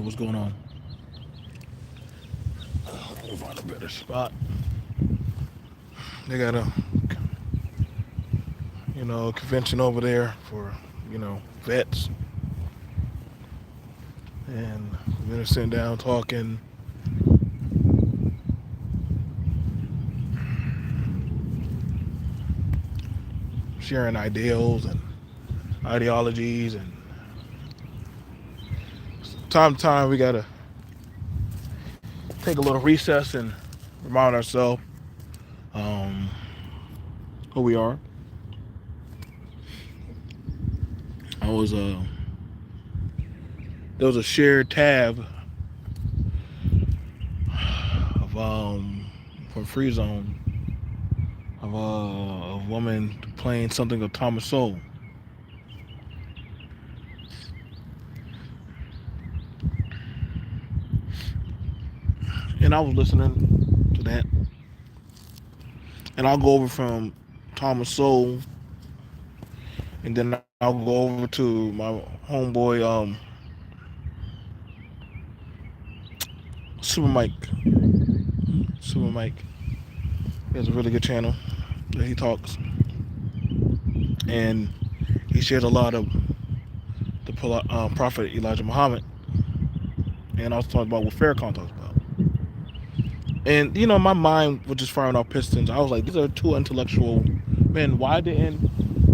what's going on? We'll find a better spot. They got a convention over there for vets, and we're gonna sit down talking. Sharing ideals and ideologies, and time to time we gotta take a little recess and remind ourselves um, who we are. I was There was a shared tab of from Free Zone of a woman playing something of Thomas Sowell, and I was listening to that, and I'll go over from Thomas Sowell, and then I'll go over to my homeboy Super Mike. Super Mike. He has a really good channel that he talks, and he shares a lot of the Prophet Elijah Muhammad, and also talking about what Farrakhan talks about. And my mind was just firing off pistons. I was like, these are two intellectual men. Why didn't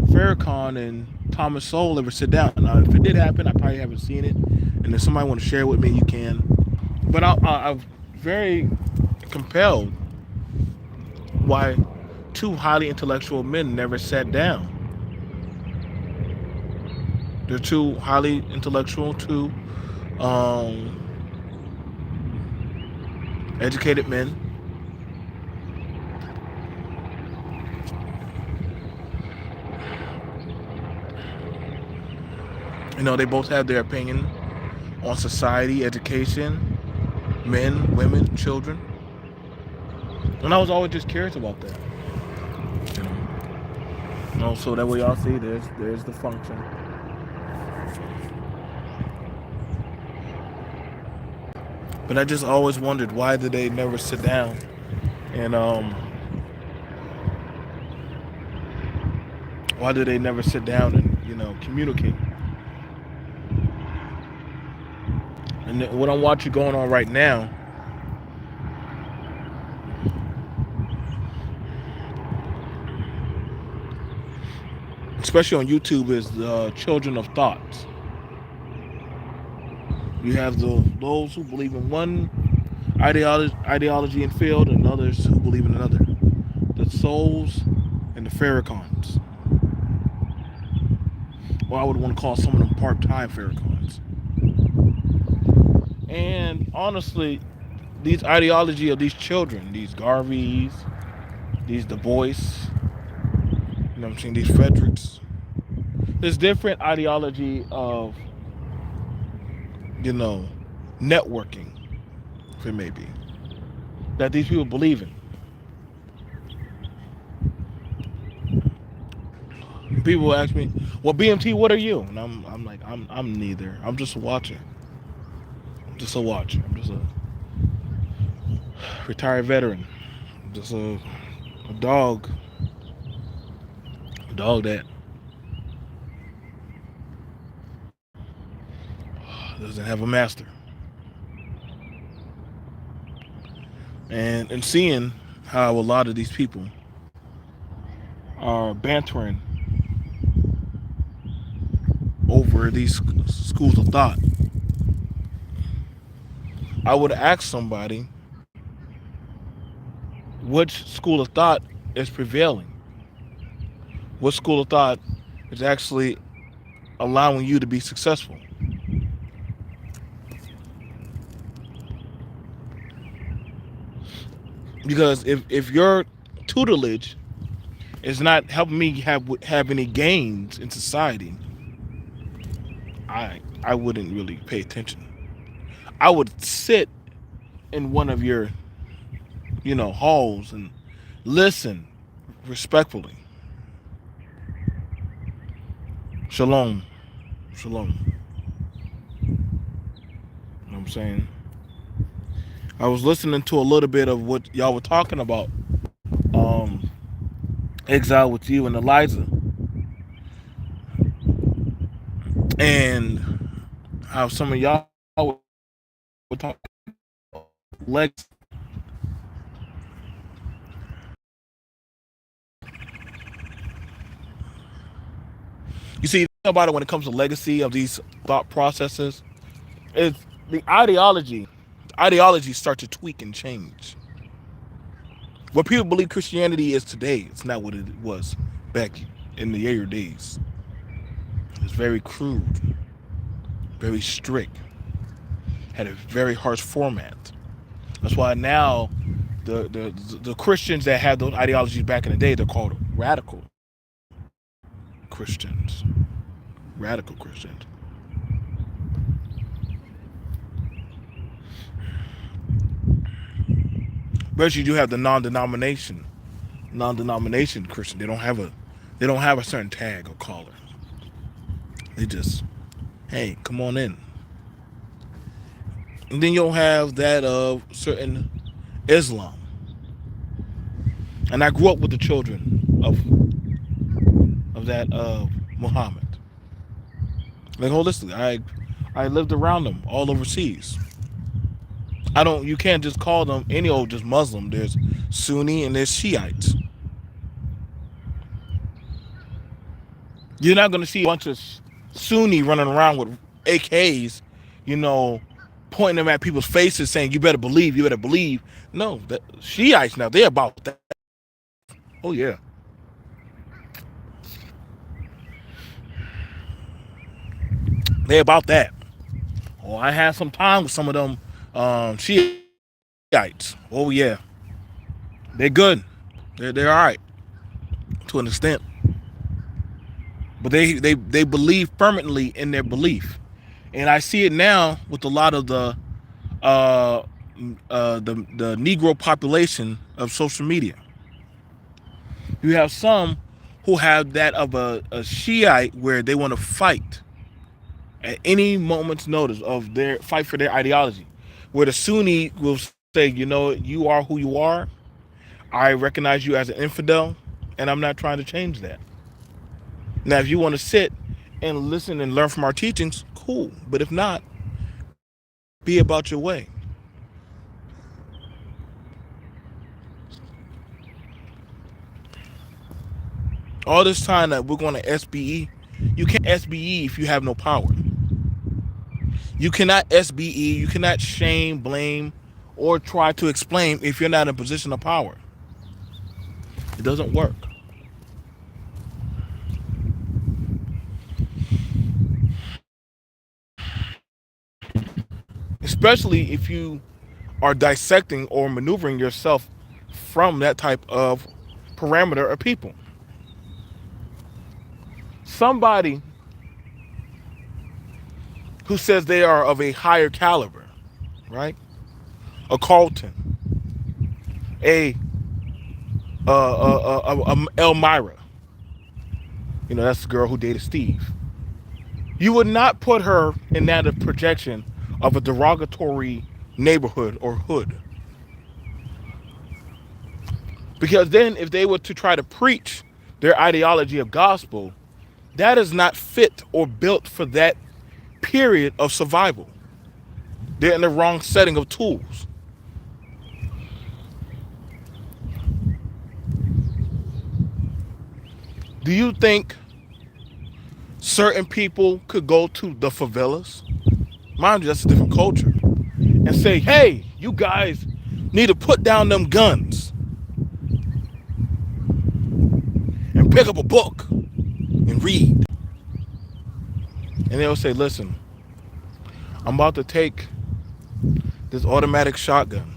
Farrakhan and Thomas Sowell ever sit down? Now, if it did happen, I probably haven't seen it. And if somebody want to share it with me, you can. But I'm very compelled why two highly intellectual men never sat down. They're two highly intellectual, two educated men. They both have their opinion on society, education, men, women, children. And I was always just curious about that. You know. So that way y'all see there's the function. But I just always wondered, why did they never sit down and why did they never sit down and communicate? And what I'm watching going on right now, especially on YouTube, is the children of thoughts. You have those who believe in one ideology and field, and others who believe in another. The Souls and the Farrakhans. Well, I would want to call some of them part-time Farrakhans. And honestly, these ideology of these children, these Garveys, these Du Bois, what I'm saying, these Fredericks, there's different ideology of, networking, if it may be, that these people believe in. People ask me, "Well, BMT, what are you?" And I'm like, I'm neither. I'm just a watcher. I'm just a watcher. I'm just a retired veteran. I'm just a dog. A dog that doesn't have a master. And seeing how a lot of these people are bantering over these schools of thought, I would ask somebody, which school of thought is prevailing? What school of thought is actually allowing you to be successful? Because if your tutelage is not helping me have any gains in society, I wouldn't really pay attention. I would sit in one of your halls and listen respectfully. Shalom, shalom. know what I'm saying? I was listening to a little bit of what y'all were talking about. Exile with you and Eliza, and how some of y'all were talking legs. You see about it when it comes to legacy of these thought processes. It's the ideology. Ideologies start to tweak and change. What people believe Christianity is today, it's not what it was back in the earlier days. It's very crude, very strict, had a very harsh format. That's why now the Christians that had those ideologies back in the day, they're called radical Christians. Radical Christians. But you do have the non-denomination Christian. They don't have a certain tag or collar. They just, hey, come on in. And then you'll have that of certain Islam. And I grew up with the children of that Muhammad. Like holistically, I lived around them all overseas. I don't. You can't just call them any old just Muslim. There's Sunni and there's Shiites. You're not going to see a bunch of Sunni running around with AKs, you know, pointing them at people's faces, saying, "You better believe, you better believe." No, the Shiites now they're about that. Oh yeah, they're about that. Oh, I had some time with some of them Shiites. Oh yeah, they're good. They're all right to an extent, but they believe permanently in their belief, and I see it now with a lot of uh, the Negro population of social media. You have some who have that of a Shiite where they want to fight at any moment's notice of their fight for their ideology. Where the Sunni will say, you know, you are who you are. I recognize you as an infidel, and I'm not trying to change that. Now, if you want to sit and listen and learn from our teachings, cool. But if not, be about your way. All this time that we're going to SBE, you can't SBE if you have no power. You cannot SBE, you cannot shame, blame, or try to explain if you're not in a position of power. It doesn't work. Especially if you are dissecting or maneuvering yourself from that type of parameter of people. Somebody who says they are of a higher caliber, right? A Carlton, a Elmira. You know, that's the girl who dated Steve. You would not put her in that projection of a derogatory neighborhood or hood. Because then if they were to try to preach their ideology of gospel, that is not fit or built for that period of survival. They're in the wrong setting of tools. Do you think certain people could go to the favelas? Mind you, that's a different culture. And say, hey, you guys need to put down them guns and pick up a book and read. And they'll say, listen, I'm about to take this automatic shotgun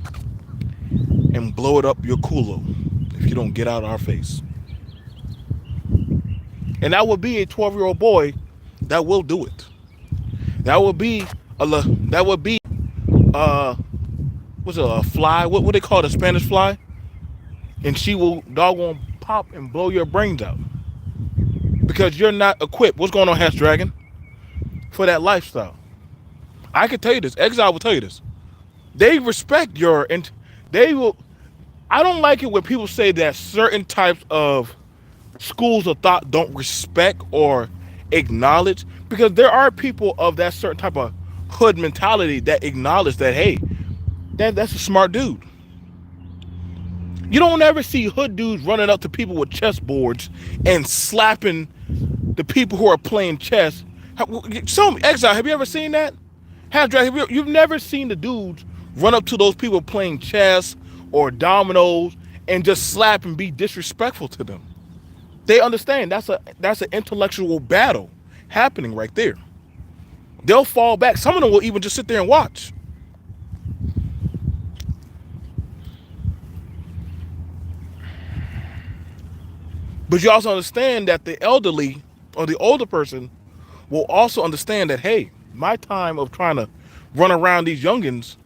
and blow it up your culo if you don't get out of our face. And that would be a 12-year-old boy that will do it. That would be uh what's a fly? What they call it, a Spanish fly? And she will doggone pop and blow your brains out. Because you're not equipped. What's going on, Hatch Dragon? For that lifestyle. I can tell you this. Exile will tell you this. They respect your and they will. I don't like it when people say that certain types of schools of thought don't respect or acknowledge, because there are people of that certain type of hood mentality that acknowledge that, hey, that's a smart dude. You don't ever see hood dudes running up to people with chessboards and slapping the people who are playing chess. Some exile, have you ever seen that? You've never seen the dudes run up to those people playing chess or dominoes and just slap and be disrespectful to them. They understand that's an intellectual battle happening right there. They'll fall back. Some of them will even just sit there and watch. But you also understand that the elderly or the older person will also understand that, hey, my time of trying to run around these youngins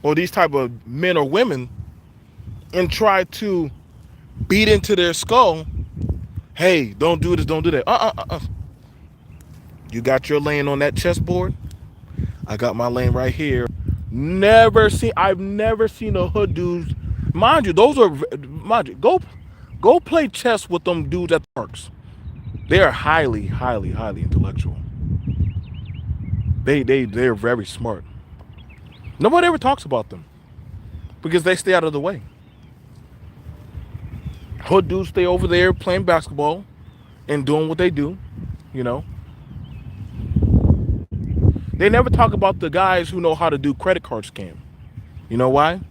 or these type of men or women and try to beat into their skull, hey, don't do this, don't do that. You got your lane on that chessboard. I got my lane right here. I've never seen a hood dudes. Mind you, go play chess with them dudes at the parks. They are highly, highly, highly intellectual. They're very smart. Nobody ever talks about them because they stay out of the way. Hood dudes stay over there playing basketball and doing what they do, you know. They never talk about the guys who know how to do credit card scam. You know why?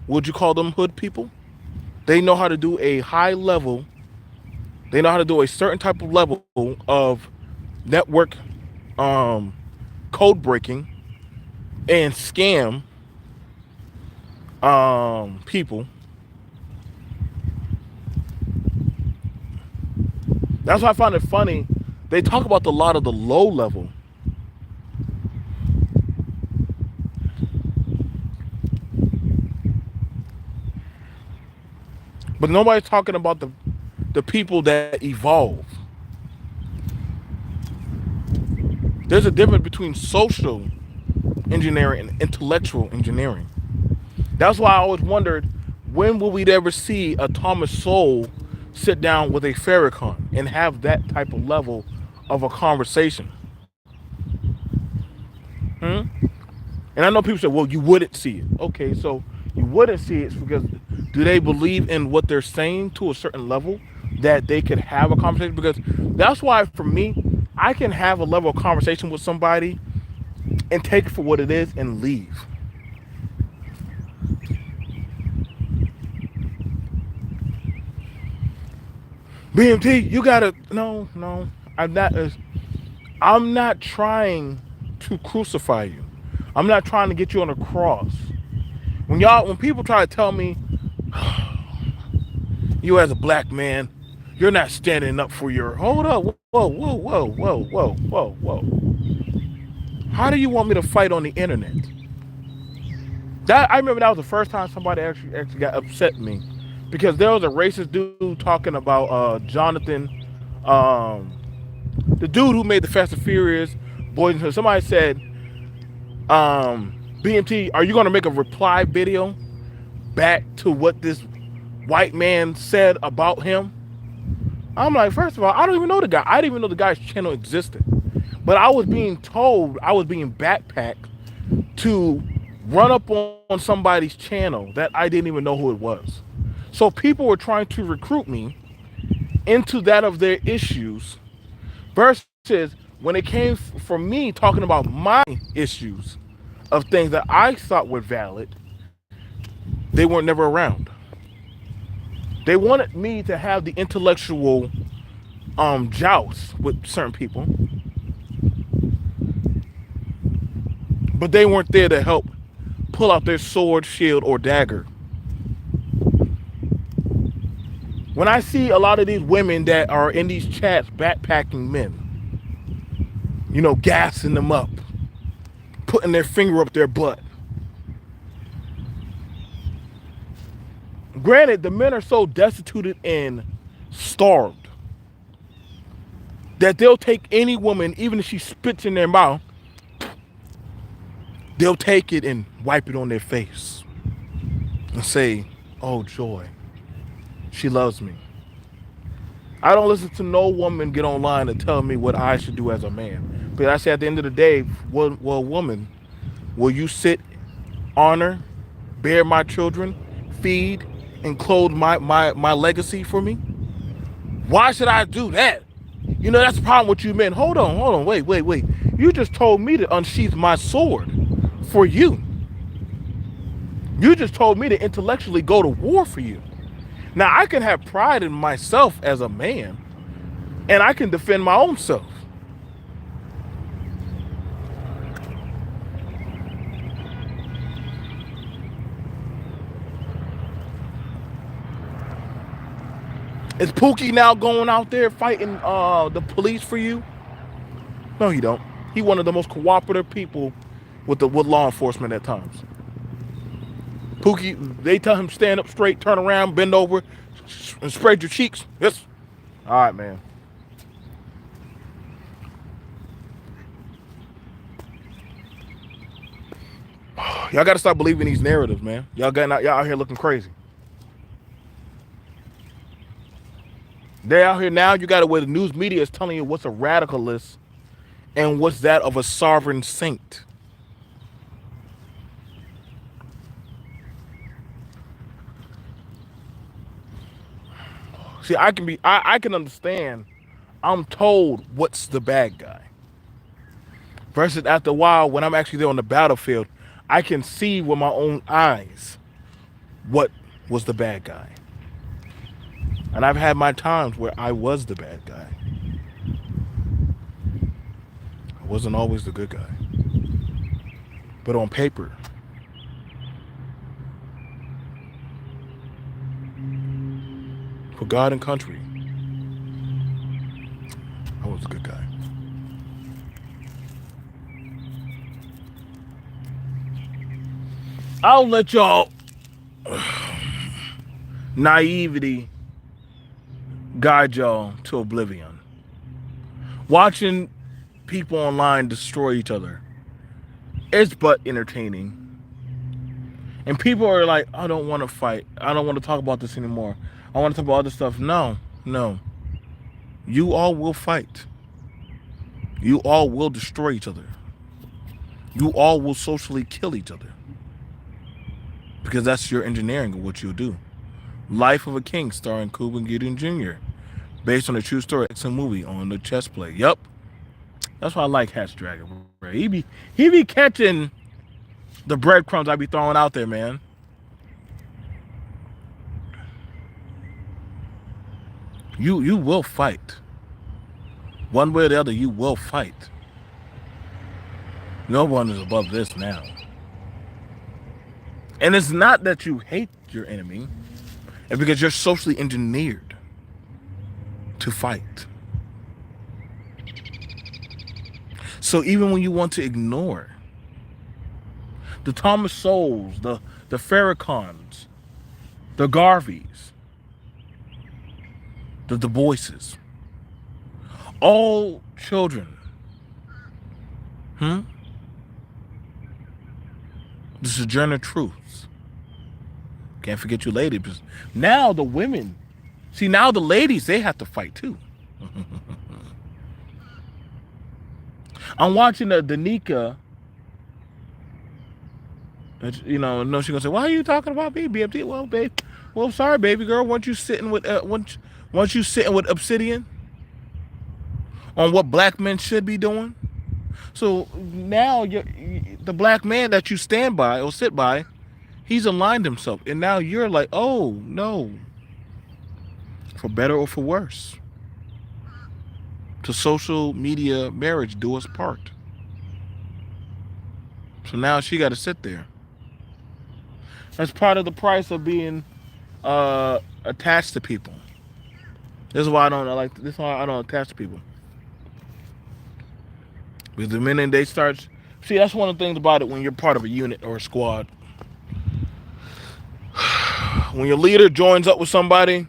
Would you call them hood people? They know how to do a high level, they know how to do a certain type of level of network code breaking and scam people. That's why I find it funny. They talk about a lot of the low level. But nobody's talking about the people that evolve. There's a difference between social engineering and intellectual engineering. That's why I always wondered, when will we ever see a Thomas Sowell sit down with a Farrakhan and have that type of level of a conversation? Hmm? And I know people say, well, you wouldn't see it. Okay, so you wouldn't see it because do they believe in what they're saying to a certain level that they could have a conversation? Because that's why, for me, I can have a level of conversation with somebody and take it for what it is and leave. B.M.T, you gotta no. I'm not trying to crucify you. I'm not trying to get you on a cross. When people try to tell me, you as a black man, you're not standing up for your, hold up, whoa. How do you want me to fight on the internet? That, I remember that was the first time somebody actually got upset with me, because there was a racist dude talking about Jonathan, um, the dude who made the Fast and Furious Boys and Girls. Somebody said, BMT, are you going to make a reply video back to what this white man said about him? I'm like, first of all, I don't even know the guy. I didn't even know the guy's channel existed. But I was being told, I was being backpacked to run up on somebody's channel that I didn't even know who it was. So people were trying to recruit me into that of their issues, versus when it came for me talking about my issues of things that I thought were valid, they weren't never around. They wanted me to have the intellectual joust with certain people, but they weren't there to help pull out their sword, shield, or dagger. When I see a lot of these women that are in these chats backpacking men, gassing them up, putting their finger up their butt. Granted, the men are so destituted and starved that they'll take any woman, even if she spits in their mouth, they'll take it and wipe it on their face and say, oh, joy, she loves me. I don't listen to no woman get online and tell me what I should do as a man. But I say at the end of the day, well, woman, will you sit, honor, bear my children, feed, and clothe my legacy for me? Why should I do that? You know, that's the problem with you men. Hold on, wait. You just told me to unsheath my sword for you. You just told me to intellectually go to war for you. Now, I can have pride in myself as a man, and I can defend my own self. Is Pookie now going out there fighting the police for you? No, he don't. He one of the most cooperative people with law enforcement at times. Pookie, they tell him stand up straight, turn around, bend over, and spread your cheeks. Yes. All right, man. Y'all got to stop believing these narratives, man. Y'all out here looking crazy. They out here now. You got to where the news media is telling you what's a radicalist and what's that of a sovereign saint. See, I can understand. I'm told what's the bad guy. Versus after a while, when I'm actually there on the battlefield, I can see with my own eyes what was the bad guy. And I've had my times where I was the bad guy. I wasn't always the good guy. But on paper, for God and country, I was a good guy. I'll let y'all naivety guide y'all to oblivion. Watching people online destroy each other, it's but entertaining. And people are like, I don't want to fight. I don't want to talk about this anymore. I want to talk about other stuff. No. You all will fight. You all will destroy each other. You all will socially kill each other. Because that's your engineering of what you'll do. Life of a King starring Cuba Gooding Jr. Based on a true story. It's a movie on the chess play. Yup. That's why I like Hatch Dragon. He be catching the breadcrumbs I be throwing out there, man. You will fight. One way or the other, you will fight. No one is above this now. And it's not that you hate your enemy. It's because you're socially engineered to fight. So even when you want to ignore the Thomas Sowells, the Farrakhans, the Garveys, the Du Boises, all children, the sojourner truths. Can't forget you ladies. Now the women, now the ladies, they have to fight too. I'm watching the Danica. No, she's gonna say, "Why are you talking about me, B.M.T?" Well, babe, sorry, baby girl. Weren't you sitting with Obsidian on what black men should be doing? So now the black man that you stand by or sit by, he's aligned himself, and now you're like, oh no, for better or for worse. To social media marriage do us part. So now she got to sit there. That's part of the price of being attached to people. This is why I don't attach to people. Because the minute they start, that's one of the things about it when you're part of a unit or a squad. When your leader joins up with somebody,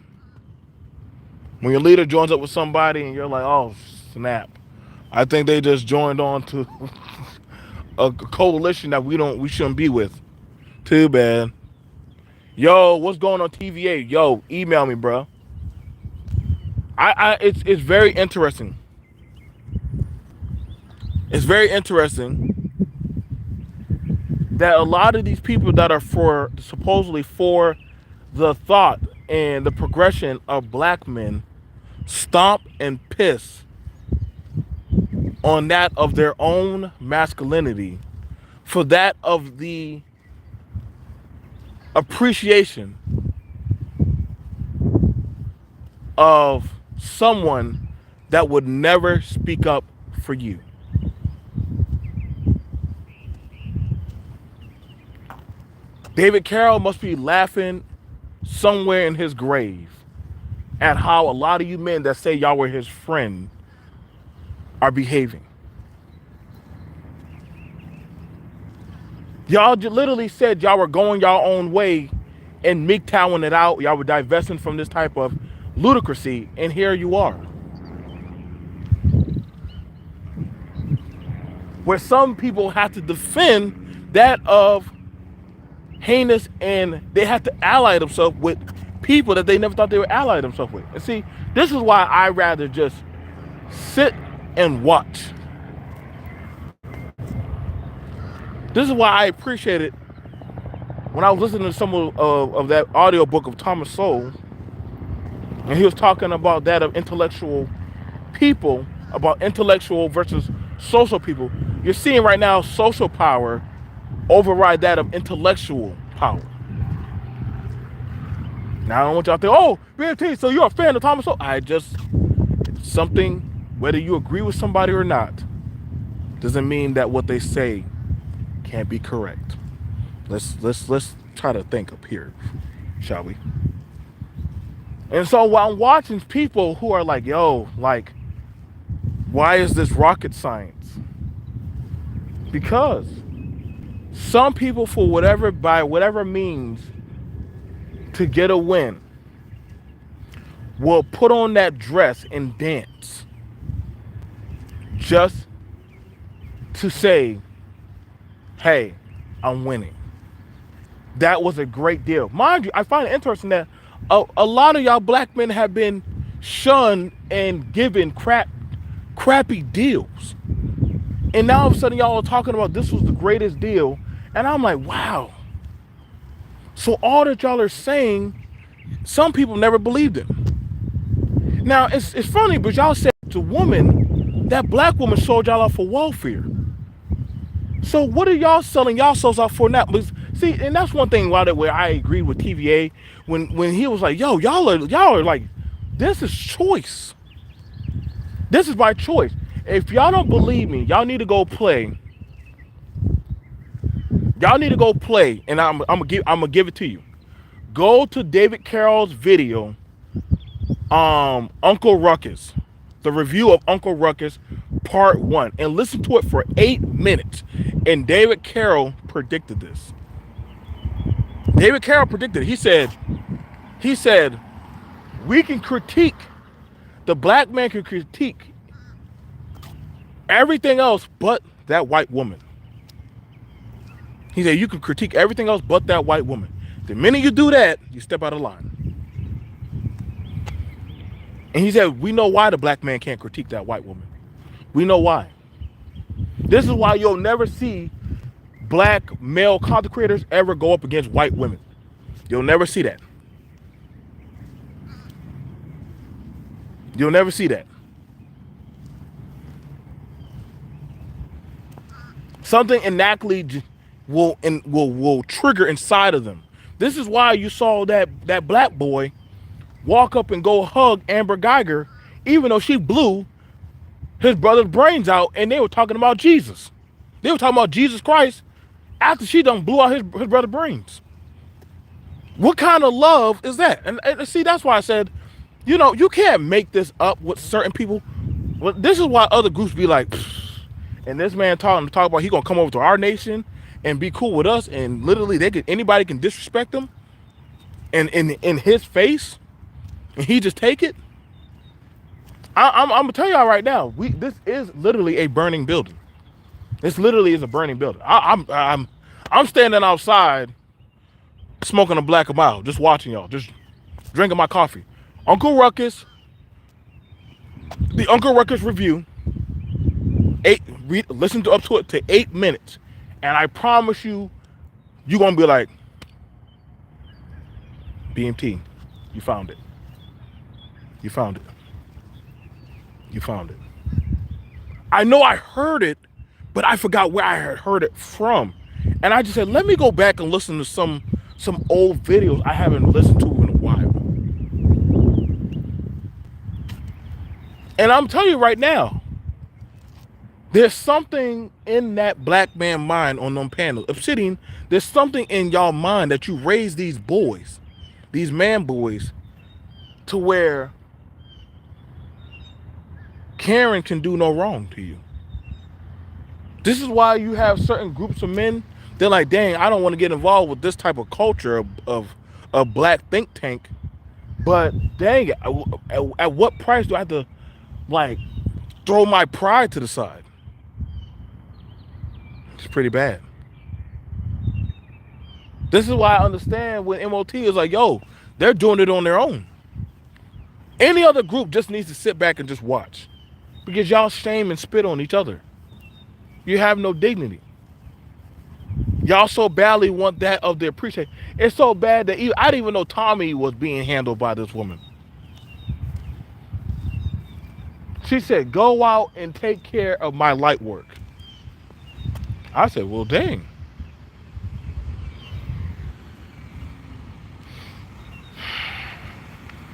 and you're like, oh snap, I think they just joined on to a coalition that we shouldn't be with. Too bad. Yo, what's going on TVA? Yo, email me, bro. It's very interesting. It's very interesting that a lot of these people that are for supposedly for the thought and the progression of black men stomp and piss on that of their own masculinity for that of the appreciation of someone that would never speak up for you. David Carroll must be laughing somewhere in his grave at how a lot of you men that say y'all were his friend are behaving. Y'all literally said y'all were going y'all own way and MGTOWing it out. Y'all were divesting from this type of ludicrousy, and here you are. Where some people have to defend that of heinous, and they have to ally themselves with people that they never thought they would ally themselves with. And see, this is why I rather just sit and watch. This is why I appreciated when I was listening to some of that audio book of Thomas Sowell, and he was talking about that of intellectual people, about intellectual versus social people. You're seeing right now social power override that of intellectual power. Now I don't want y'all to think, oh, B.M.T, so you're a fan of Thomas Sowell. It's something, whether you agree with somebody or not, doesn't mean that what they say can't be correct. Let's try to think up here, shall we? And so while I'm watching people who are like, yo, like, why is this rocket science? Because some people, for whatever, by whatever means, to get a win, will put on that dress and dance just to say, hey, I'm winning. That was a great deal. Mind you, I find it interesting that a lot of y'all black men have been shunned and given crappy deals. And now all of a sudden y'all are talking about this was the greatest deal. And I'm like, wow. So all that y'all are saying, some people never believed it. Now, it's funny, but y'all said to woman, that black woman sold y'all out for welfare. So what are y'all selling y'all souls out for now? But see, and that's one thing where I agreed with TVA when he was like, yo, y'all are like, this is choice. This is by choice. If y'all don't believe me, y'all need to go play. Y'all need to go play, and I'm gonna give it to you. Go to David Carroll's video, Uncle Ruckus, the review of Uncle Ruckus, part 1, and listen to it for 8 minutes. And David Carroll predicted this. David Carroll predicted it. He said, we can critique, the black man can critique everything else but that white woman. He said, you can critique everything else but that white woman. The minute you do that, you step out of line. And he said, we know why the black man can't critique that white woman. We know why. This is why you'll never see black male content creators ever go up against white women. You'll never see that. You'll never see that. Something innately will trigger inside of them. This is why you saw that black boy walk up and go hug Amber Geiger, even though she blew his brother's brains out, and they were talking about Jesus. They were talking about Jesus Christ after she done blew out his brother's brains. What kind of love is that? And see, that's why I said, you can't make this up with certain people. Well, this is why other groups be like, and this man talk about he gonna come over to our nation and be cool with us, and literally anybody can disrespect him, and in his face, and he just take it. I'm gonna tell y'all right now, this is literally a burning building. It's literally is a burning building. I'm standing outside smoking a black and mild, just watching y'all, just drinking my coffee. Uncle Ruckus, the Uncle Ruckus review, listen to up to it to 8 minutes, and I promise you, you're gonna be like, BMT, you found it, you found it, you found it. I know I heard it, but I forgot where I had heard it from, and I just said, let me go back and listen to some old videos I haven't listened to in a while. And I'm telling you right now, there's something in that black man mind on them panels. Obsidian, there's something in y'all mind that you raise these boys, these man boys, to where Karen can do no wrong to you. This is why you have certain groups of men, they're like, dang, I don't want to get involved with this type of culture of black think tank. But dang it, at what price do I have to like throw my pride to the side? It's pretty bad. This is why I understand when MOT is like, yo, they're doing it on their own. Any other group just needs to sit back and just watch. Because y'all shame and spit on each other. You have no dignity. Y'all so badly want that of the appreciation. It's so bad that I didn't even know Tommy was being handled by this woman. She said, go out and take care of my light work. I said, well, dang.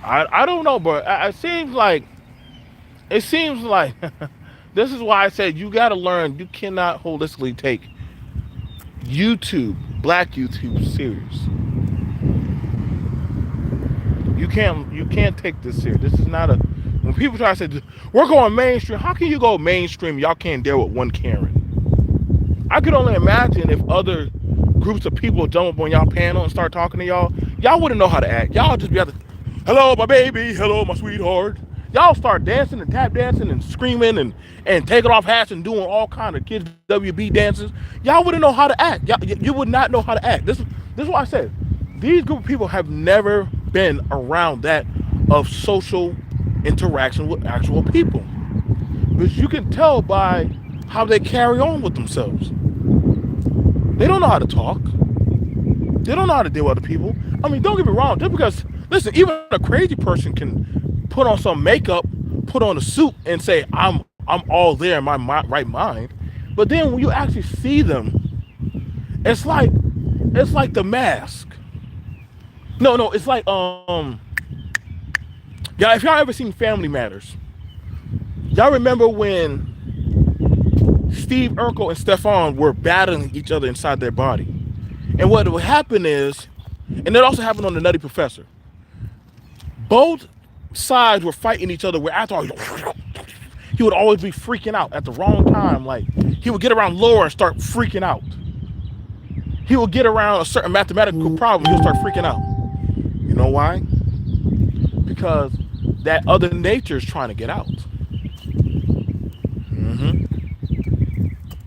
I don't know, but it seems like this is why I said you got to learn. You cannot holistically take YouTube, black YouTube, serious. You can't take this serious. This is not a. When people try to say we're going mainstream, how can you go mainstream? Y'all can't deal with one Karen. I could only imagine if other groups of people jump up on y'all panel and start talking to y'all. Y'all wouldn't know how to act. Y'all just be like, hello, my baby. Hello, my sweetheart. Y'all start dancing and tap dancing and screaming and taking off hats and doing all kind of kids WB dances. Y'all wouldn't know how to act. You would not know how to act. This is what I said. These group of people have never been around that of social interaction with actual people. Because you can tell by how they carry on with themselves. They don't know how to talk. They don't know how to deal with other people. I mean, don't get me wrong. Just because, listen, even a crazy person can put on some makeup, put on a suit, and say, I'm all there in my right mind. But then when you actually see them, it's like The Mask. No, it's like yeah. If y'all ever seen Family Matters, y'all remember when Steve Urkel and Stefan were battling each other inside their body. And what would happen is, and it also happened on The Nutty Professor, both sides were fighting each other where after he would always be freaking out at the wrong time. Like, he would get around Laura and start freaking out. He would get around a certain mathematical problem, he'll start freaking out. You know why? Because that other nature is trying to get out.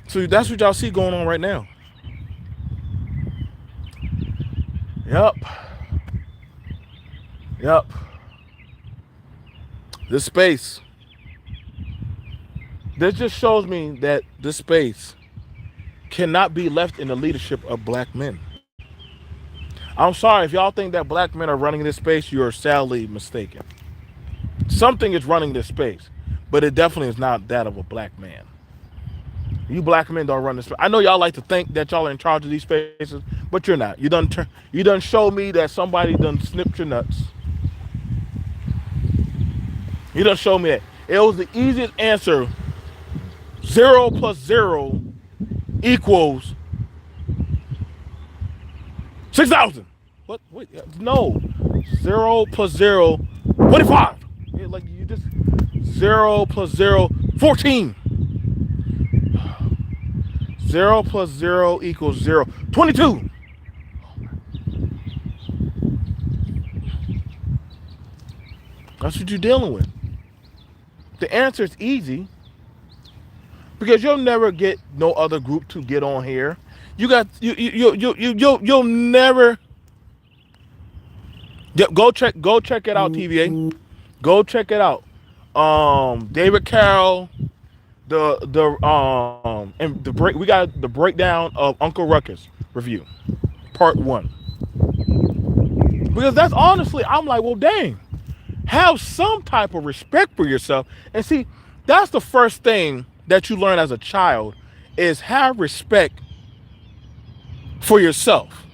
So that's what y'all see going on right now. Yep. This space. This just shows me that this space cannot be left in the leadership of black men. I'm sorry, if y'all think that black men are running this space, you're sadly mistaken. Something is running this space, but it definitely is not that of a black man. You black men don't run this space. I know y'all like to think that y'all are in charge of these spaces, but you're not. You done show me that somebody done snipped your nuts. You done show me that. It was the easiest answer. 0 plus 0 equals 6,000. What? Wait, no. 0 plus 0, 25. Like, you just 0 plus 0, 14. 0 plus 0 equals 0, 22. That's what you're dealing with. The answer is easy, because you'll never get no other group to get on here. You got you'll never go check it out, TVA. Go check it out. David Carroll, and the break, we got the breakdown of Uncle Ruckus review, part one. Because that's honestly, I'm like, well, dang, have some type of respect for yourself. And see, that's the first thing that you learn as a child is have respect for yourself.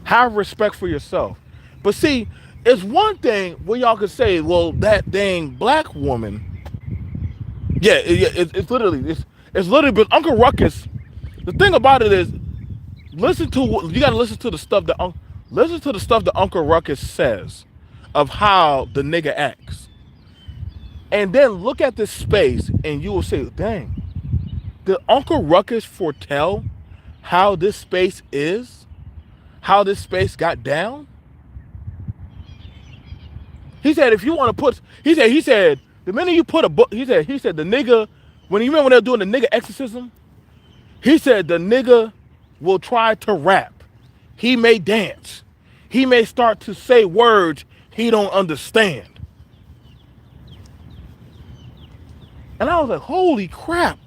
Have respect for yourself. But see, it's one thing where y'all could say, well, that dang black woman. Yeah, it's literally it's literally. But Uncle Ruckus, the thing about it is, you got to listen to the stuff that Uncle Ruckus says of how the nigga acts, and then look at this space, and you will say, dang, did Uncle Ruckus foretell how this space is, how this space got down? He said, if you want to put, he said, the minute you put a book, he said, the nigga, when you remember when they were doing the nigga exorcism, he said, the nigga will try to rap. He may dance. He may start to say words he don't understand. And I was like, holy crap.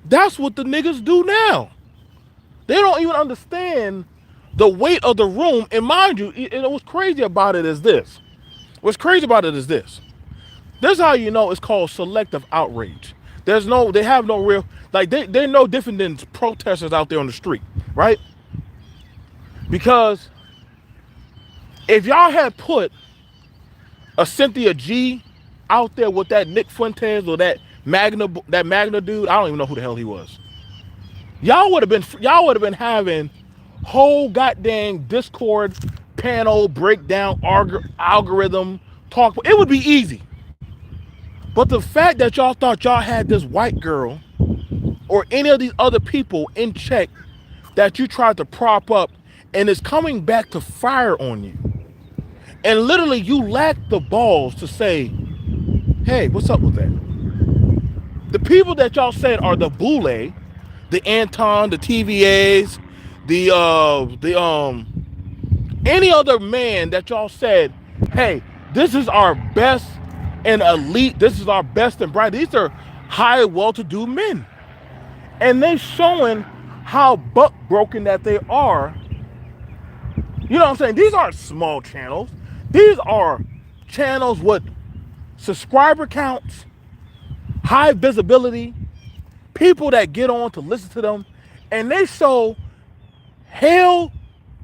That's what the niggas do now. They don't even understand the weight of the room. And mind you, what's crazy about it is this. What's crazy about it is this. This is how you know it's called selective outrage. They have no real, like they're no different than protesters out there on the street, right? Because if y'all had put a Cynthia G out there with that Nick Fuentes or that Magna dude, I don't even know who the hell he was. Y'all would have been having whole goddamn Discord panel breakdown algorithm talk. It would be easy. But the fact that y'all thought y'all had this white girl or any of these other people in check that you tried to prop up and it's coming back to fire on you. And literally you lack the balls to say, hey, what's up with that? The people that y'all said are the Boule, the Anton, the TVAs, any other man that y'all said, hey, this is our best and elite, this is our best and bright. These are high, well-to-do men. And they showing how buck broken that they are. You know what I'm saying? These aren't small channels. These are channels with subscriber counts, high visibility, people that get on to listen to them, and they show hail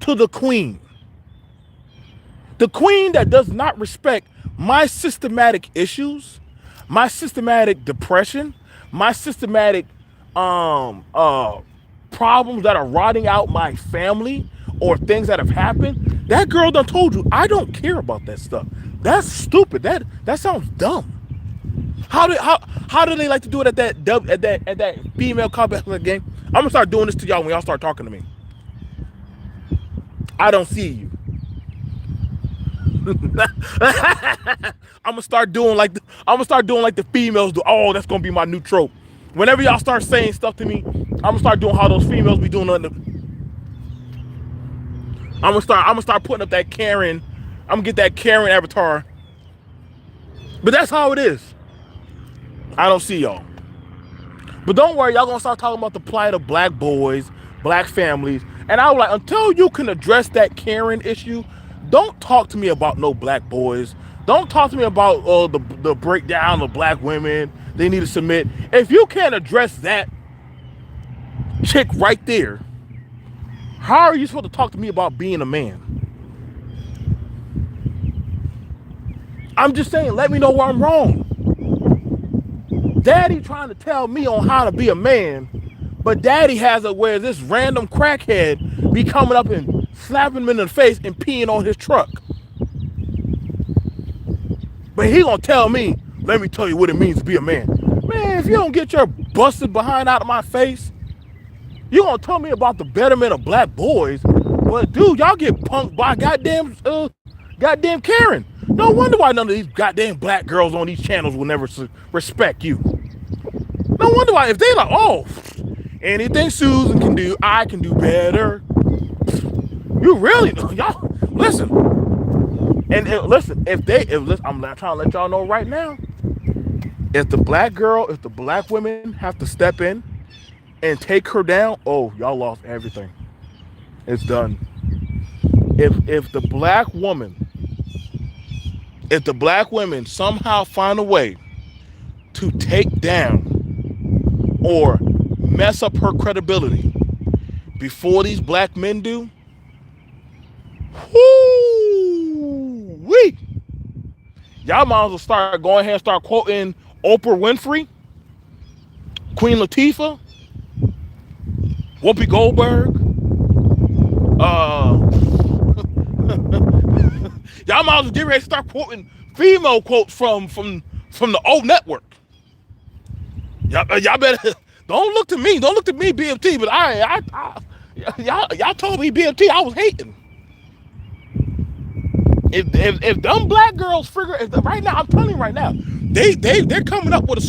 to the queen. The queen that does not respect my systematic issues, my systematic depression, my systematic problems that are rotting out my family or things that have happened. That girl done told you, I don't care about that stuff. That's stupid. That sounds dumb. How do they like to do it at that female combat game? I'm gonna start doing this to y'all when y'all start talking to me. I don't see you. I'm gonna start doing like the females do. Oh, that's gonna be my new trope. Whenever y'all start saying stuff to me, I'm gonna start doing how those females be doing. I'm gonna start putting up that Karen. I'm gonna get that Karen avatar. But that's how it is. I don't see y'all. But don't worry, y'all gonna start talking about the plight of black boys, black families, and I was like, until you can address that Karen issue, don't talk to me about no black boys. Don't talk to me about the breakdown of black women. They need to submit. If you can't address that chick right there, how are you supposed to talk to me about being a man? I'm just saying, let me know where I'm wrong. Daddy trying to tell me on how to be a man, but daddy has it where this random crackhead be coming up and slapping him in the face and peeing on his truck. But he gonna tell me, let me tell you what it means to be a man. Man, if you don't get your busted behind out of my face, you gonna tell me about the betterment of black boys. But dude, y'all get punked by goddamn Karen. No wonder why none of these goddamn black girls on these channels will never respect you. No wonder why if they like, oh, anything Susan can do, I can do better. You really, y'all listen. And listen, I'm trying to let y'all know right now. If the black women have to step in and take her down, oh, y'all lost everything. It's done. If the black woman, if the black women somehow find a way to take down or mess up her credibility before these black men do, whoo-wee, y'all might as well start going ahead and start quoting Oprah Winfrey, Queen Latifah, Whoopi Goldberg. Y'all might as well get ready to start quoting female quotes from the old network. Y'all better don't look to me. Don't look to me, B.M.T. But y'all told me B.M.T. I was hating. If them black girls figure right now, I'm telling you right now, they're coming up with a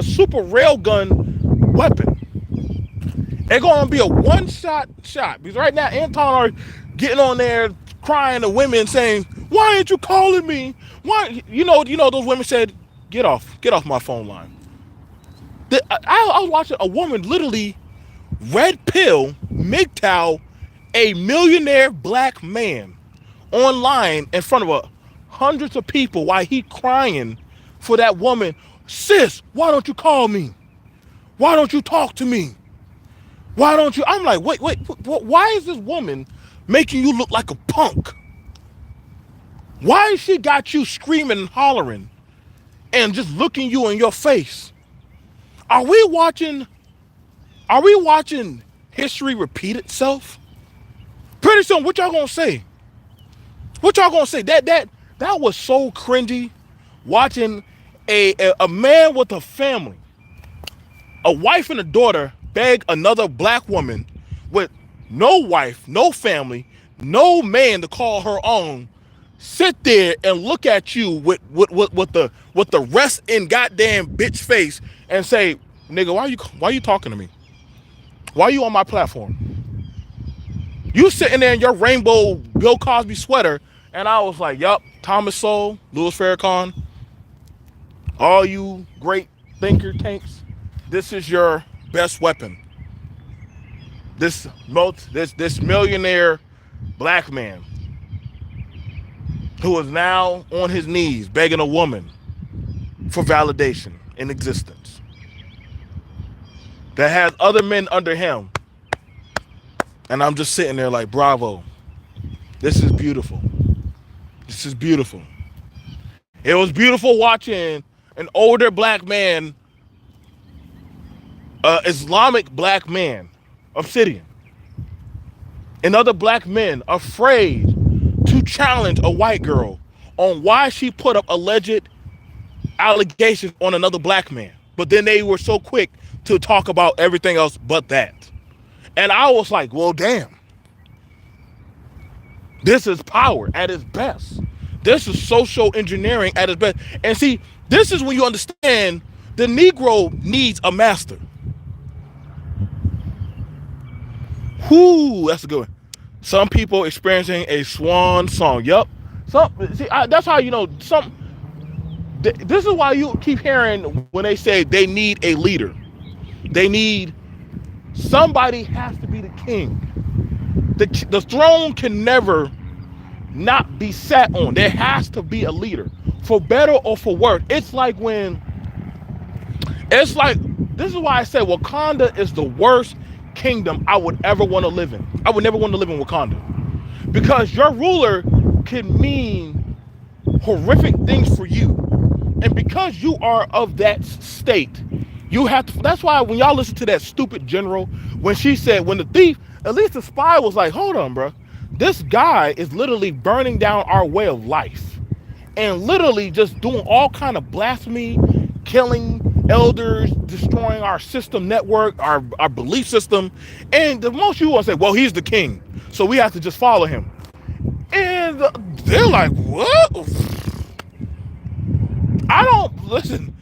super rail gun weapon. They're going to be a one-shot because right now Anton are getting on there crying to women saying, "Why ain't you calling me? Why those women said, get off my phone line." I was watching a woman literally red pill MGTOW a millionaire black man online in front of hundreds of people while he crying for that woman. Sis, why don't you call me? Why don't you talk to me? Why don't you? I'm like, wait, why is this woman making you look like a punk? Why has she got you screaming and hollering and just looking you in your face? Are we watching history repeat itself? Pretty soon, what y'all gonna say? What y'all gonna say? That was so cringy. Watching a man with a family, a wife and a daughter, beg another black woman with no wife, no family, no man to call her own, sit there and look at you with the rest in goddamn bitch face and say, "Nigga, why you talking to me? Why you on my platform? You sitting there in your rainbow Bill Cosby sweater." And I was like, yup, Thomas Sowell, Louis Farrakhan, all you great thinker tanks, this is your best weapon. This millionaire black man who is now on his knees begging a woman for validation in existence, that has other men under him. And I'm just sitting there like, bravo. This is beautiful. This is beautiful. It was beautiful watching an older black man, Islamic black man, Obsidian, and other black men afraid to challenge a white girl on why she put up alleged allegations on another black man. But then they were so quick to talk about everything else but that. And I was like, well, damn. This is power at its best. This is social engineering at its best. And see, this is when you understand the Negro needs a master. Whoo, that's a good one. Some people experiencing a swan song. Yup. That's how you know some. This is why you keep hearing when they say they need a leader. They need somebody has to be the king. The throne can never not be sat on. There has to be a leader, for better or for worse. This is why I say Wakanda is the worst kingdom I would ever want to live in. I would never want to live in Wakanda, because your ruler can mean horrific things for you, and because you are of that state, you have to. That's why when y'all listen to that stupid general, when she said, when the thief, at least the spy was like, hold on, bro, this guy is literally burning down our way of life and literally just doing all kind of blasphemy, killing elders, destroying our system network, our belief system. And the most you want to say, well, he's the king, so we have to just follow him. And they're like, what? I don't listen.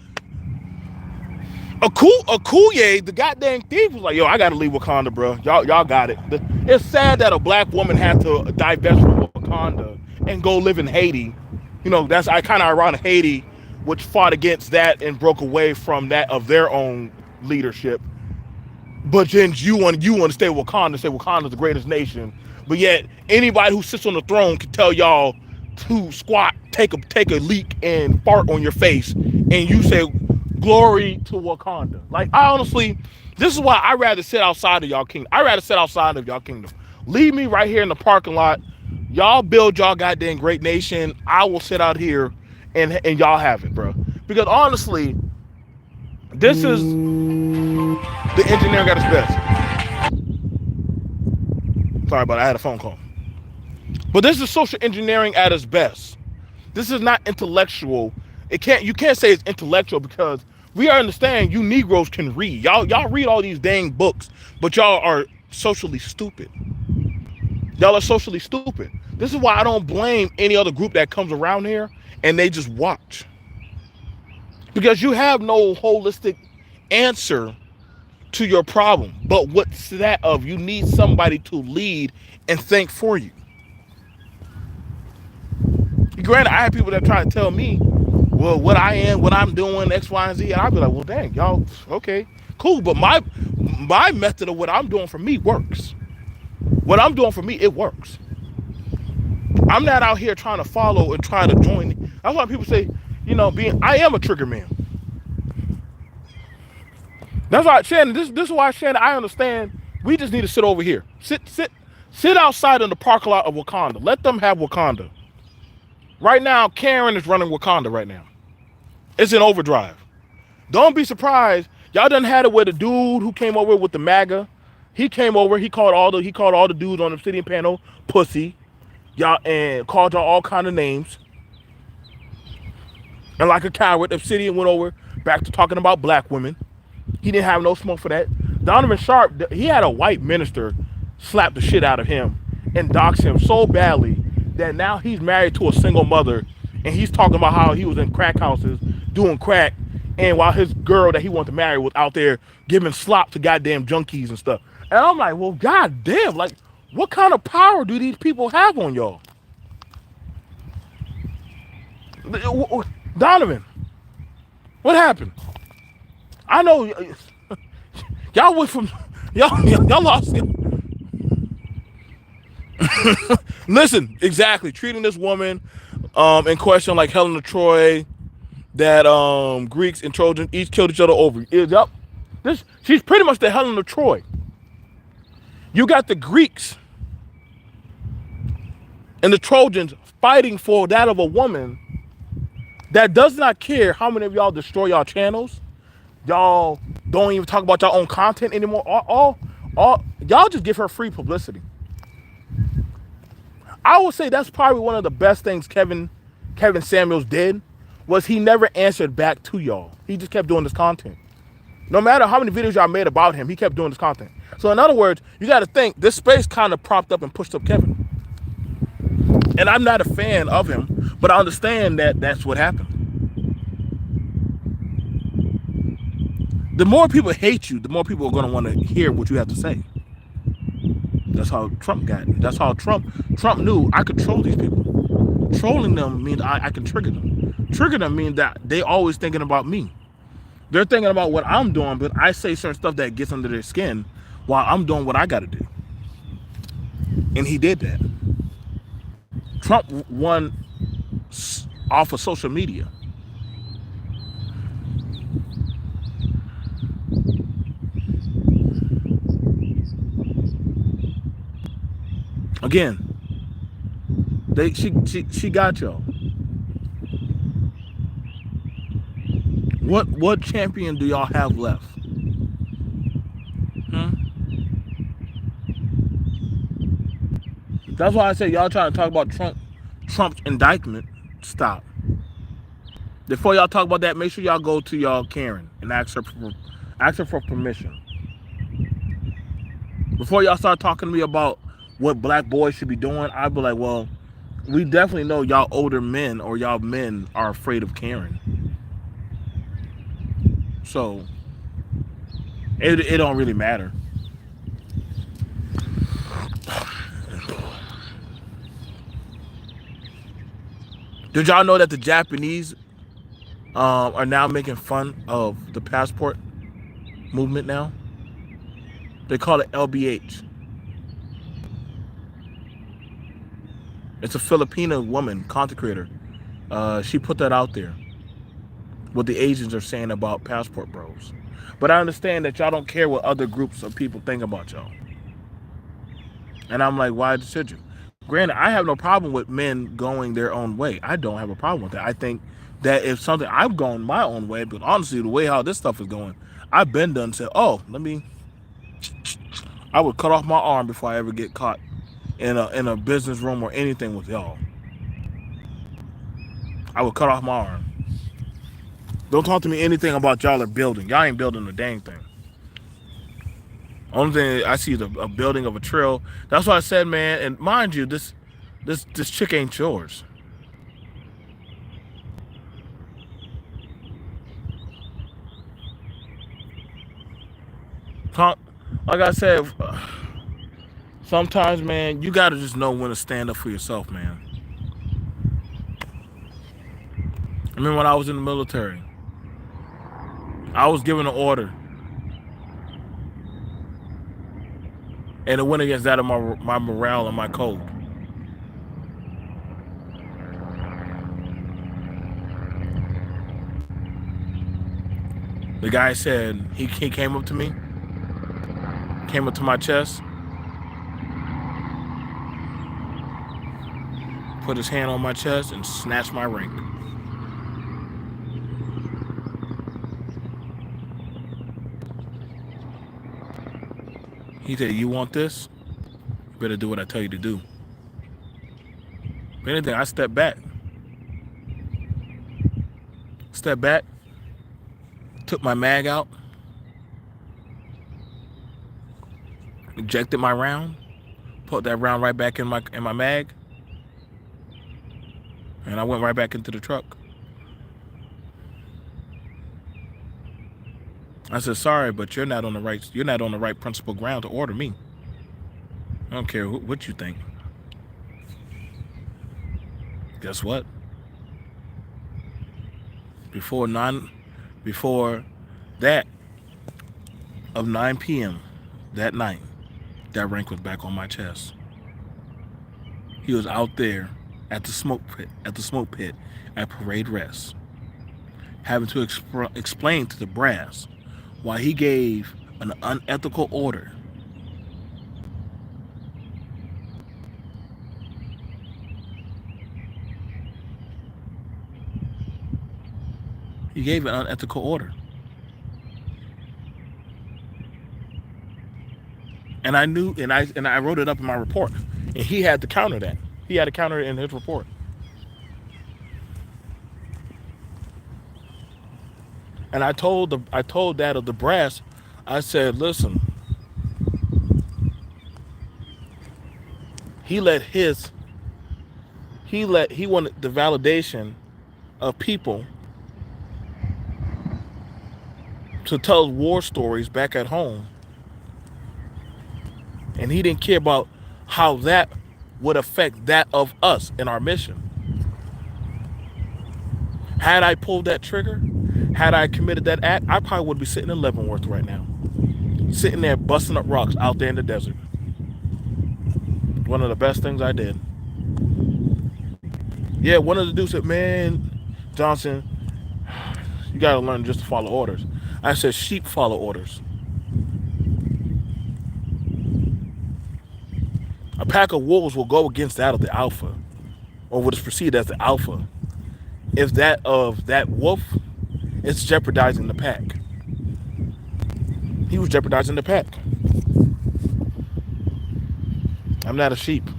Akuye, the goddamn thief, was like, "Yo, I gotta leave Wakanda, bro. Y'all got it." It's sad that a black woman had to divest from Wakanda and go live in Haiti. You know, that's I kind of ironic. Haiti, which fought against that and broke away from that of their own leadership. But then you want to stay with Wakanda, say Wakanda's the greatest nation. But yet anybody who sits on the throne can tell y'all to squat, take a leak and fart on your face, and you say glory to Wakanda. Like I honestly, this is why I rather sit outside of y'all kingdom. I rather sit outside of y'all kingdom. Leave me right here in the parking lot. Y'all build y'all goddamn great nation. I will sit out here and y'all have it, bro. Because honestly, this is the engineering at its best. Sorry about that. I had a phone call. But this is social engineering at its best. This is not intellectual. You can't say it's intellectual because we understand you Negroes can read. Y'all read all these dang books, but y'all are socially stupid. Y'all are socially stupid. This is why I don't blame any other group that comes around here and they just watch. Because you have no holistic answer to your problem. But what's that of? You need somebody to lead and think for you. Granted, I have people that try to tell me, well, what I am, what I'm doing, X, Y, and Z, and I'll be like, well, dang, y'all, okay, cool. But my method of what I'm doing for me works. What I'm doing for me, it works. I'm not out here trying to follow and try to join. That's why people say, I am a trigger man. That's why, Shannon. This is why, Shannon. I understand. We just need to sit over here. Sit outside in the parking lot of Wakanda. Let them have Wakanda. Right now, Karen is running Wakanda right now. It's in overdrive. Don't be surprised. Y'all done had it with the dude who came over with the MAGA. He came over. He called all the dudes on the Obsidian panel pussy. Y'all and called y'all all kind of names. And like a coward, Obsidian went over back to talking about black women. He didn't have no smoke for that. Donovan Sharp, he had a white minister slap the shit out of him and dox him so badly that now he's married to a single mother and he's talking about how he was in crack houses doing crack and while his girl that he wanted to marry was out there giving slop to goddamn junkies and stuff. And I'm like, well, goddamn, like, what kind of power do these people have on y'all? Donovan, what happened? I know y'all went from y'all lost. Listen, exactly. Treating this woman in question like Helen of Troy, that Greeks and Trojans each killed each other over. Yep. She's pretty much the Helen of Troy. You got the Greeks and the Trojans fighting for that of a woman that does not care how many of y'all destroy y'all channels. Y'all don't even talk about your own content anymore. All y'all just give her free publicity. I would say that's probably one of the best things Kevin Samuels did was he never answered back to y'all. He just kept doing this content. No matter how many videos y'all made about him, he kept doing this content. So in other words, you got to think this space kind of propped up and pushed up Kevin. And I'm not a fan of him, but I understand that that's what happened. The more people hate you, the more people are going to want to hear what you have to say. That's how Trump got it. That's how Trump knew I could troll these people. Trolling them means I can trigger them. Trigger them means that they always thinking about me. They're thinking about what I'm doing, but I say certain stuff that gets under their skin while I'm doing what I got to do. And he did that. Trump won off of social media. Again, she got y'all. What champion do y'all have left? That's why I say y'all trying to talk about Trump's indictment. Stop. Before y'all talk about that, make sure y'all go to y'all Karen and ask her for permission. Before y'all start talking to me about what black boys should be doing, I'd be like, well, we definitely know y'all older men or y'all men are afraid of Karen. So It don't really matter. Did y'all know that the Japanese are now making fun of the passport movement now? They call it LBH. It's a Filipino woman, content creator. She put that out there. What the Asians are saying about passport bros. But I understand that y'all don't care what other groups of people think about y'all. And I'm like, why should you? Granted, I have no problem with men going their own way. I don't have a problem with that. I think that if something I'm going my own way, but honestly, the way how this stuff is going, I've been done said, oh, I would cut off my arm before I ever get caught in a business room or anything with y'all. I would cut off my arm. Don't talk to me anything about y'all are building. Y'all ain't building a dang thing. Only thing I see is a building of a trail. That's why I said, man. And mind you, this chick ain't yours. Like I said, sometimes, man, you gotta just know when to stand up for yourself, man. I remember when I was in the military, I was given an order, and it went against that of my morale and my code. The guy said he came up to me, came up to my chest, put his hand on my chest, and snatched my rank. He said, "You want this? You better do what I tell you to do." If anything, I stepped back, took my mag out, ejected my round, put that round right back in my mag, and I went right back into the truck. I said, "Sorry, but you're not on the right principle ground to order me. I don't care what you think." Guess what? Before before that of 9 p.m. that night, that rank was back on my chest. He was out there at the smoke pit at Parade Rest, having to explain to the brass why he gave an unethical order. He gave an unethical order. And I knew, and I wrote it up in my report. And he had to counter that. He had to counter it in his report. And I told that of the brass, I said, listen, he wanted the validation of people to tell war stories back at home. And he didn't care about how that would affect that of us in our mission. Had I pulled that trigger, had I committed that act, I probably would be sitting in Leavenworth right now. Sitting there busting up rocks out there in the desert. One of the best things I did. Yeah, one of the dudes said, man, Johnson, you gotta learn just to follow orders. I said, sheep follow orders. A pack of wolves will go against that of the alpha, or what is perceived as the alpha. If that of that wolf, it's jeopardizing the pack. He was jeopardizing the pack. I'm not a sheep.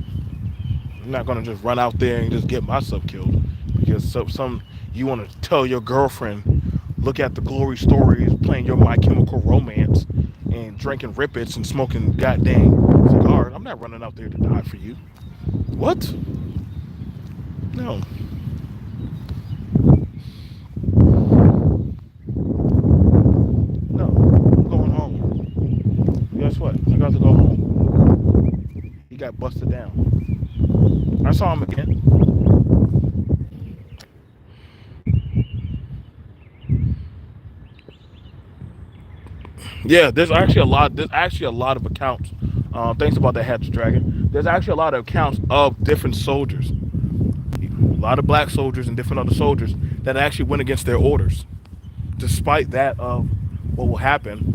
I'm not gonna just run out there and just get myself killed because some you want to tell your girlfriend, look at the glory stories, playing your My Chemical Romance, and drinking Rippets and smoking goddamn cigars. I'm not running out there to die for you. What? No. No. I'm going home. tries to go home. He got busted down. I saw him again. Yeah, there's actually a lot. There's actually a lot of accounts. Thanks about that Hatch Dragon. There's actually a lot of accounts of different soldiers, a lot of black soldiers and different other soldiers that actually went against their orders, despite that of what will happen.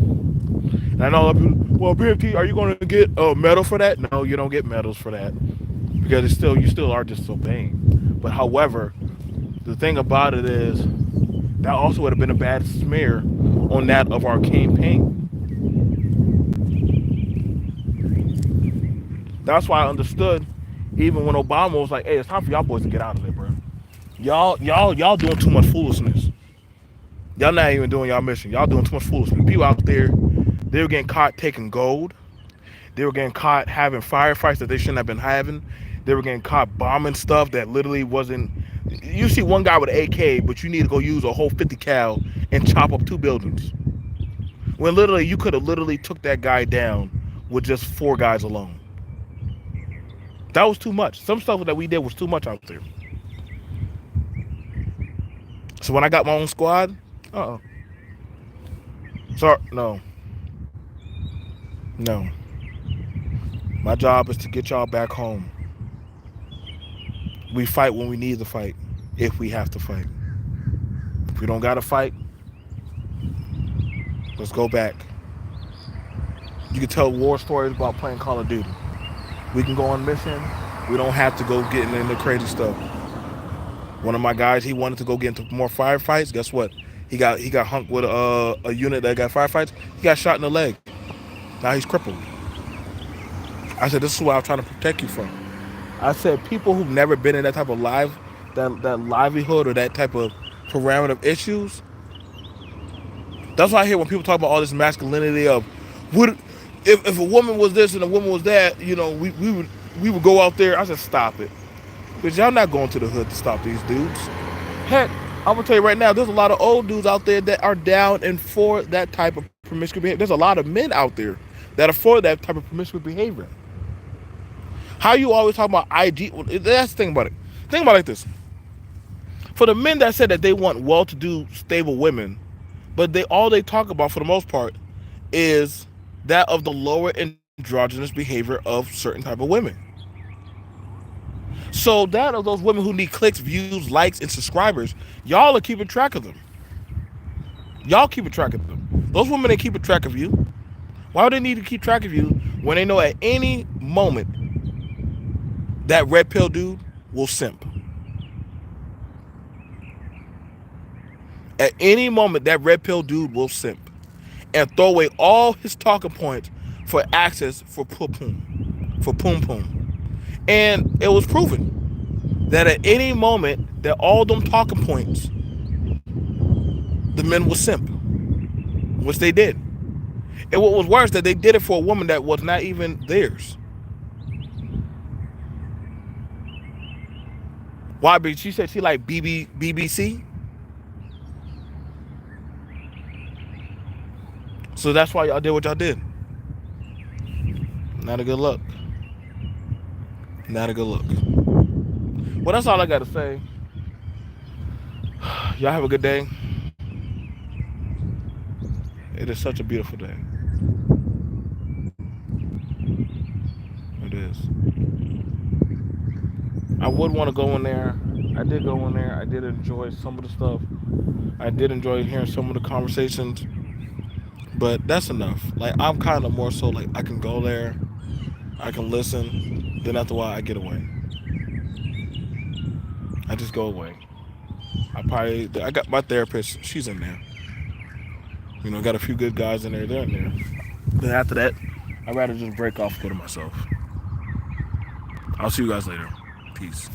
And I know a lot of people, well, BMT, are you going to get a medal for that? No, you don't get medals for that because it's still you still are disobeying. But however, the thing about it is that also would have been a bad smear on that of our campaign. That's why I understood, even when Obama was like, "Hey, it's time for y'all boys to get out of there, bro. Y'all doing too much foolishness. Y'all not even doing y'all mission. Y'all doing too much foolishness. People out there, they were getting caught taking gold. They were getting caught having firefights that they shouldn't have been having. They were getting caught bombing stuff that literally wasn't. You see one guy with an AK, but you need to go use a whole 50 cal and chop up two buildings. When literally you could have literally took that guy down with just four guys alone. That was too much. Some stuff that we did was too much out there. So when I got my own squad, uh-oh. Sorry, no, no. My job is to get y'all back home. We fight when we need to fight, if we have to fight. If we don't gotta fight, let's go back. You can tell war stories about playing Call of Duty. We can go on mission. We don't have to go getting into crazy stuff. One of my guys, he wanted to go get into more firefights. Guess what? He got hunked with a unit that got firefights. He got shot in the leg. Now he's crippled. I said, this is what I'm trying to protect you from. I said, people who've never been in that type of that livelihood or that type of parameter of issues. That's why I hear when people talk about all this masculinity of, would if a woman was this and a woman was that, we would go out there. I said, stop it, because y'all not going to the hood to stop these dudes. Heck, I'm gonna tell you right now, there's a lot of old dudes out there that are down and for that type of promiscuous behavior. There's a lot of men out there that are for that type of promiscuous behavior. How you always talk about IG? That's the thing about it. Think about it like this. For the men that said that they want well-to-do, stable women, but all they talk about for the most part is that of the lower androgynous behavior of certain type of women. So that of those women who need clicks, views, likes, and subscribers, y'all are keeping track of them. Y'all keeping track of them. Those women ain't keeping track of you. Why would they need to keep track of you when they know at any moment that red pill dude will simp? At any moment, that red pill dude will simp and throw away all his talking points for access for poom poom. And it was proven that at any moment that all them talking points, the men will simp, which they did. And what was worse, that they did it for a woman that was not even theirs. Why? Because she said she liked BBC. So that's why y'all did what y'all did. Not a good look. Not a good look. Well, that's all I got to say. Y'all have a good day. It is such a beautiful day. It is. I would want to go in there. I did go in there. I did enjoy some of the stuff. I did enjoy hearing some of the conversations. But that's enough. Like, I'm kind of more so like I can go there, I can listen, then after a while I get away. I just go away. I got my therapist, she's in there. Got a few good guys in there, they're in there. Then after that, I'd rather just break off and go to myself. I'll see you guys later. Peace.